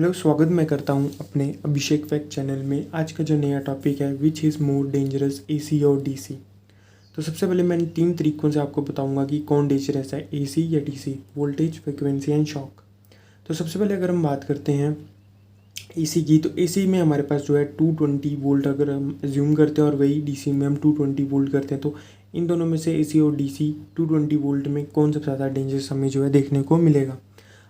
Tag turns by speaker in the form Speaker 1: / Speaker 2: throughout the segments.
Speaker 1: Hello, स्वागत मैं करता हूं अपने अभिषेक फैक्ट चैनल में। आज का जो नया टॉपिक है which is more dangerous, AC और डीसी। तो सबसे पहले मैं 3 तरीकों से आपको बताऊंगा कि कौन डेंजरस है, एसी या DC, voltage, frequency and shock. तो सबसे पहले अगर हम बात करते हैं एसी की, तो एसी में हमारे पास जो है 220 वोल्ट अगर हम एज्यूम करते हैं और वही डीसी में हम 220 वोल्ट करते हैं। तो इन दोनों में से एसी और डीसी 220 वोल्ट में कौन सबसे ज़्यादा डेंजरस हमें जो है देखने को मिलेगा।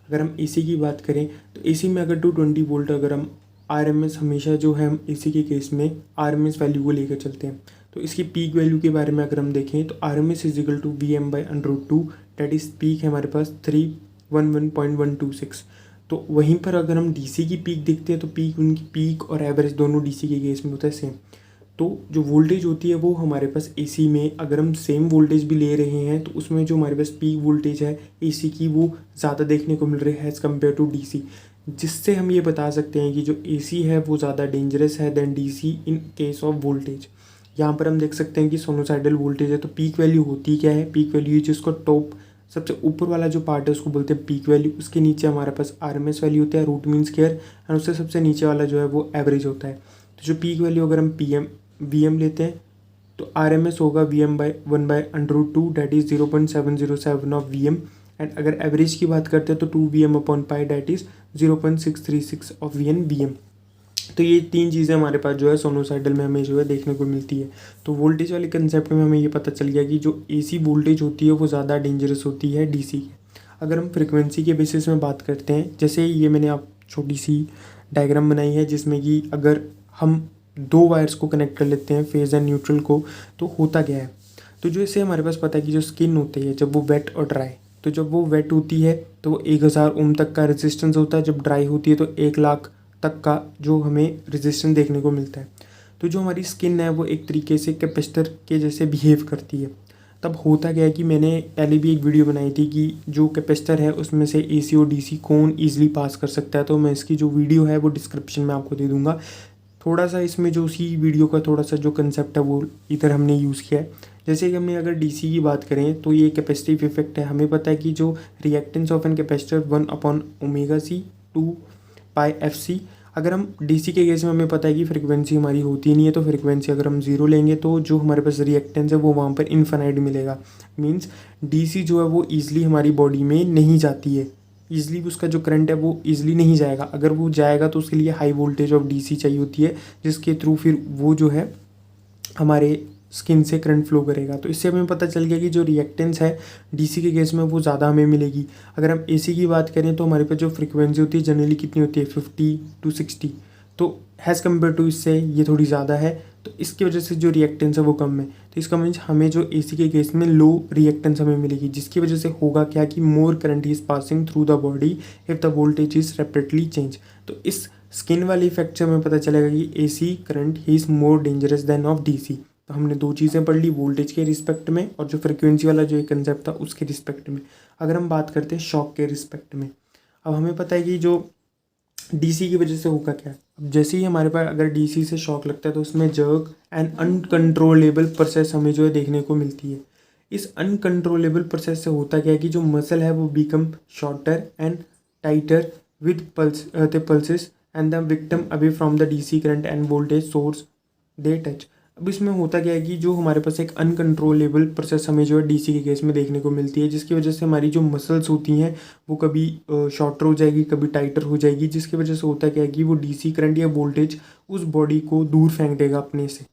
Speaker 1: अगर हम एसी की बात करें तो एसी में अगर 220 वोल्ट अगर हम आरएमएस, हमेशा जो है हम एसी के केस में आरएमएस वैल्यू को लेकर चलते हैं। तो इसकी पीक वैल्यू के बारे में अगर हम देखें तो RMS is equal to V M by √2, that is peak है हमारे पास 311.126। तो वहीं पर अगर हम डीसी की पीक देखते हैं तो पीक, उनकी पीक और एवरेज दोनों डीसी के केस में होता है सेम। तो जो वोल्टेज होती है वो हमारे पास एसी में अगर हम सेम वोल्टेज भी ले रहे हैं तो उसमें जो हमारे पास पीक वोल्टेज है एसी की वो ज़्यादा देखने को मिल रही है एज़ कम्पेयर टू डीसी, जिससे हम ये बता सकते हैं कि जो एसी है वो ज़्यादा डेंजरस है then DC in case of voltage. यहाँ पर हम देख सकते हैं कि साइनसॉइडल वोल्टेज है तो पीक वैल्यू होती क्या है, पीक वैल्यू जिसको टॉप सबसे ऊपर वाला जो पार्ट है उसको बोलते हैं पीक वैल्यू। उसके नीचे हमारे पास आरएमएस वैल्यू होता है, रूट मीन स्क्वायर, एंड उससे सबसे नीचे वाला जो है वो एवरेज होता है। तो जो पीक वैल्यू अगर हम वी एम लेते हैं तो आर एम एस होगा V M by 1/√2, that is 0.707 of V M. And अगर एवरेज की बात करते हैं तो 2 VM/π, that is 0.636 of V M. तो ये 3 चीज़ें हमारे पास जो है साइनसॉइडल में हमें जो है देखने को मिलती है। तो वोल्टेज वाले कंसेप्ट में हमें ये पता चल गया कि जो एसी वोल्टेज होती है वो ज़्यादा डेंजरस होती है डीसी के। अगर हम फ्रिक्वेंसी के बेसिस में बात करते हैं, जैसे ये मैंने आप छोटी सी डायग्राम बनाई है जिसमें कि अगर हम 2 वायर्स को कनेक्ट कर लेते हैं, फेज एंड न्यूट्रल को, तो होता क्या है। तो जो इससे हमारे पास पता है कि जो स्किन होती है जब वो वेट और ड्राई, तो जब वो वेट होती है तो वो 1000 ओम तक का रेजिस्टेंस होता है, जब ड्राई होती है तो 1 लाख तक का जो हमें रेजिस्टेंस देखने को मिलता है। तो जो हमारी स्किन है वो एक तरीके से कैपेसिटर के जैसे बिहेव करती है। तब होता क्या है कि मैंने पहले भी एक वीडियो बनाई थी कि जो कैपेसिटर है उसमें से एसी और डीसी कौन ईजिली पास कर सकता है। तो मैं इसकी जो वीडियो है वो डिस्क्रिप्शन में आपको दे दूंगा। थोड़ा सा इसमें जो उसी वीडियो का थोड़ा सा जो कंसेप्ट है वो इधर हमने यूज़ किया है। जैसे कि हमने अगर डीसी की बात करें तो ये कैपेसिटिव इफेक्ट है। हमें पता है कि जो reactance of N capacitor 1/ω/c 2πfc। अगर हम डीसी के केस में हमें पता है कि फ्रिक्वेंसी हमारी होती नहीं है, तो फ्रिक्वेंसी अगर हम 0 लेंगे तो जो हमारे पास रिएक्टेंस है वो वहाँ पर इनफाइनाइट मिलेगा। मीन्स डीसी जो है वो ईजिली हमारी बॉडी में नहीं जाती है, ईजिली उसका जो करंट है वो ईजिली नहीं जाएगा। अगर वो जाएगा तो उसके लिए हाई वोल्टेज ऑफ डीसी चाहिए होती है, जिसके थ्रू फिर वो जो है हमारे स्किन से करंट फ्लो करेगा। तो इससे हमें पता चल गया कि जो रिएक्टेंस है डीसी के केस में वो ज़्यादा हमें मिलेगी। अगर हम एसी की बात करें तो हमारे पास जो फ्रिक्वेंसी होती है जनरली कितनी होती है, 50 to 60। तो हैज़ कम्पेयर टू इससे ये थोड़ी ज़्यादा है, तो इसकी वजह से जो रिएक्टेंस है वो कम है। तो इसका मीन्स हमें जो एसी के केस में लो रिएक्टेंस हमें मिलेगी, जिसकी वजह से होगा क्या कि मोर current is passing through the body if the voltage is rapidly change. तो इस स्किन वाले इफेक्ट से हमें पता चलेगा कि AC current he is more dangerous than of DC. तो हमने 2 चीज़ें पढ़ ली, वोल्टेज के रिस्पेक्ट में और जो फ्रिक्वेंसी वाला जो एक कंसेप्ट था उसके रिस्पेक्ट में। अगर हम बात करते हैं शॉक के रिस्पेक्ट में, अब हमें पता है कि जो डीसी की वजह से होगा क्या। अब जैसे ही हमारे पास अगर डीसी से शॉक लगता है तो उसमें जर्क एंड अनकंट्रोलेबल प्रोसेस हमें जो है देखने को मिलती है। इस अनकंट्रोलेबल प्रोसेस से होता क्या है कि जो मसल है वो become shorter and tighter with pulses and the victim away from the DC current and voltage source they touch. अब इसमें होता क्या है कि जो हमारे पास एक अनकंट्रोलेबल प्रोसेस हमें जो है डीसी के केस में देखने को मिलती है, जिसकी वजह से हमारी जो मसल्स होती हैं वो कभी शॉर्टर हो जाएगी, कभी टाइटर हो जाएगी, जिसकी वजह से होता क्या है कि वो डीसी करंट या वोल्टेज उस बॉडी को दूर फेंक देगा अपने से।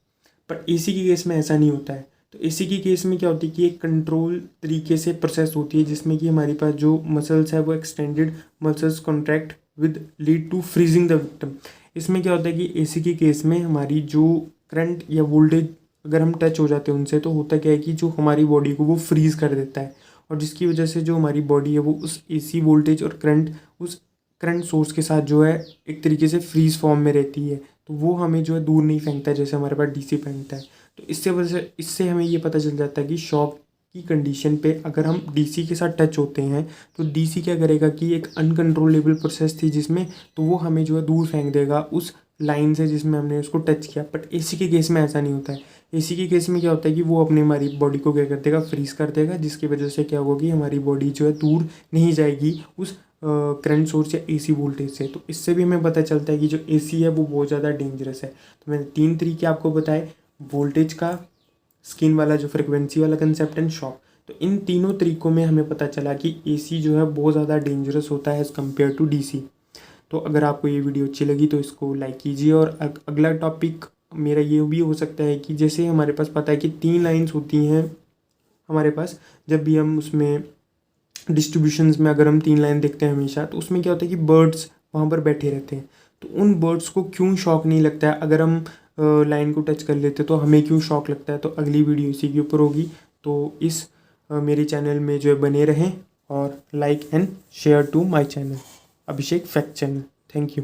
Speaker 1: पर एसी के केस में ऐसा नहीं होता है। तो एसी के केस में क्या होती है कि एक कंट्रोल तरीके से प्रोसेस होती है, जिसमें कि हमारे पास जो मसल्स है वो extended muscles contract with lead to freezing the victim. इसमें क्या होता है कि एसी के केस में हमारी जो करंट या वोल्टेज अगर हम टच हो जाते हैं उनसे, तो होता क्या है कि जो हमारी बॉडी को वो फ्रीज कर देता है, और जिसकी वजह से जो हमारी बॉडी है वो उस एसी वोल्टेज और करंट, उस करंट सोर्स के साथ जो है एक तरीके से फ्रीज फॉर्म में रहती है। तो वो हमें जो है दूर नहीं फेंकता है जैसे हमारे पास डीसी फेंकता है। तो इससे हमें ये पता चल जाता है कि शॉक की कंडीशन पे अगर हम डीसी के साथ टच होते हैं तो डीसी क्या करेगा कि एक अनकंट्रोलेबल प्रोसेस थी जिसमें, तो वो हमें जो है दूर फेंक देगा उस लाइन से जिसमें हमने उसको टच किया। बट एसी के केस में ऐसा नहीं होता है। एसी के केस में क्या होता है कि वो अपनी हमारी बॉडी को क्या कर देगा, फ्रीज कर देगा, जिसकी वजह से क्या होगा कि हमारी बॉडी जो है दूर नहीं जाएगी उस करंट सोर्स या एसी वोल्टेज से। तो इससे भी हमें पता चलता है कि जो एसी है वो बहुत ज़्यादा डेंजरस है। तो मैंने 3 तरीके आपको बताए, वोल्टेज का, स्किन वाला जो फ्रिक्वेंसी वाला कंसेप्ट एंड शॉक। तो इन तीनों तरीकों में हमें पता चला कि एसी जो है बहुत ज़्यादा डेंजरस होता है एज़ कम्पेयर टू डीसी। तो अगर आपको ये वीडियो अच्छी लगी तो इसको लाइक कीजिए। और अगला टॉपिक मेरा ये भी हो सकता है कि जैसे हमारे पास पता है कि 3 लाइन्स होती हैं हमारे पास, जब भी हम उसमें डिस्ट्रीब्यूशंस में अगर हम 3 लाइन देखते हैं हमेशा, तो उसमें क्या होता है कि बर्ड्स वहाँ पर बैठे रहते हैं। तो उन बर्ड्स को क्यों शॉक नहीं लगता है, अगर हम लाइन को टच कर लेते तो हमें क्यों शॉक लगता है? तो अगली वीडियो इसी के ऊपर होगी। तो इस मेरे चैनल में जो है बने रहें और like and share to my channel, Abhishek fact channel. Thank you.